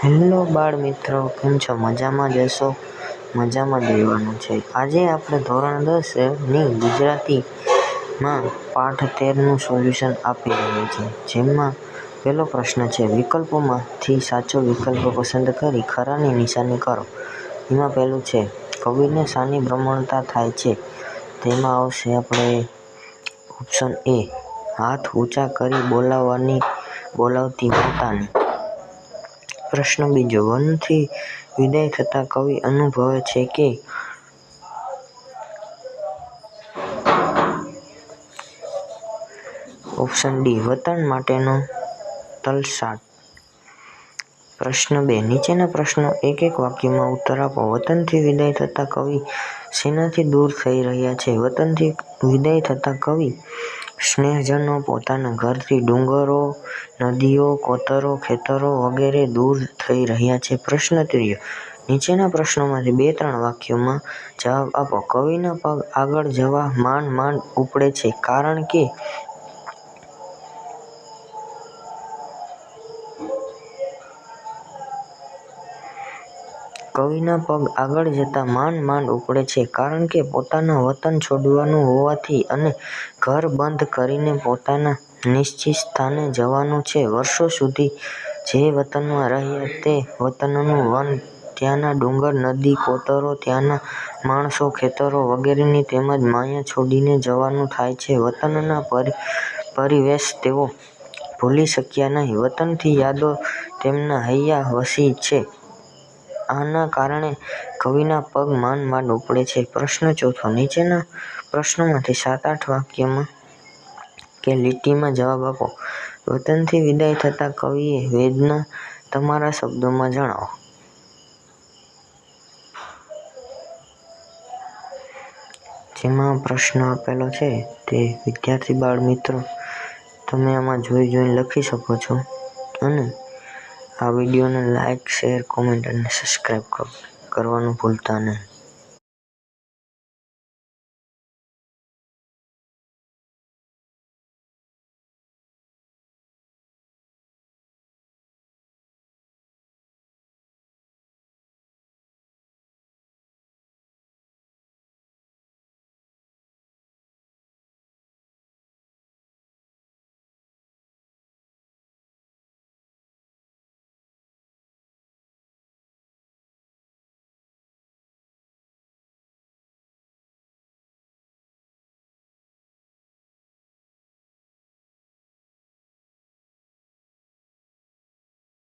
Hello બાળ મિત્રો, કેમ છો? મજામાં જ હશો? મજામાં જ રહેવાનું છે. આજે આપણે ધોરણ 10ની ગુજરાતીમાં પાઠ 13નું સોલ્યુશન આપી રહ્યા છીએ. જેમાં પહેલો પ્રશ્ન છે, વિકલ્પોમાંથી સાચો વિકલ્પ પસંદ કરી ખરાની નિશાની કરો. એમાં પહેલું છે, કવિને શાની ભ્રમણતા થાય છે? તેમાં આવશે આપણે ઓપ્શન એ, હાથ ઊંચા કરી બોલાવતી માતાની. પ્રશ્ન બીજો, વનથી વિદાય થતા કવિ અનુભવે છે કે ઓપ્શન ડી, વતન માટેનો તલસાટ. પ્રશ્ન 2, નીચેના પ્રશ્નો એક વાક્યમાં ઉત્તર આપો. વતનથી વિદાય થતા કવિ શેનાથી દૂર થઈ રહ્યા છે? વતનથી વિદાય થતા કવિ સ્નેહજનો પોતાના ઘરથી ડુંગરો, નદીઓ, કોતરો, ખેતરો વગેરે દૂર થઈ રહ્યા છે. પ્રશ્ન 3, નીચેના પ્રશ્નોમાંથી 2-3 વાક્યોમાં જવાબ આપો. કવિના પગ આગળ જવા માંડ ઉપડે છે, કારણ કે કવિના પગ આગળ જતા માંડ ઉપડે છે, કારણ કે પોતાના વતન છોડવાનું હોવાથી અને ઘર બંધ કરીને પોતાના નિશ્ચિત સ્થાને જવાનું છે. વર્ષો સુધી જે વતનમાં રહ્યા તે વતનનું વન, ત્યાંના ડુંગર, નદી, કોતરો, ત્યાંના માણસો, ખેતરો વગેરેની તેમજ માયા છોડીને જવાનું થાય છે. વતનના પરિવેશ તેઓ ભૂલી શક્યા નહીં. વતનની યાદો તેમના હૈયા વસી છે. આના કારણે કવિના પગ માંડ ઉપડે છે. પ્રશ્ન 4, નીચેના પ્રશ્નોમાંથી 7-8 વાક્યમાં કે લીટીમાં જવાબ આપો. વતનથી વિદાય થતા કવિની વેદના તમારા શબ્દોમાં જણાવો. જેમાં પ્રશ્ન આપેલો છે તે વિદ્યાર્થી બાળ મિત્રો તમે આમાં જોઈને લખી શકો છો. અને આ વિડીયોને લાઇક, શેર, કોમેન્ટ અને સબસ્ક્રાઈબ કરવાનું ભૂલતા નહીં.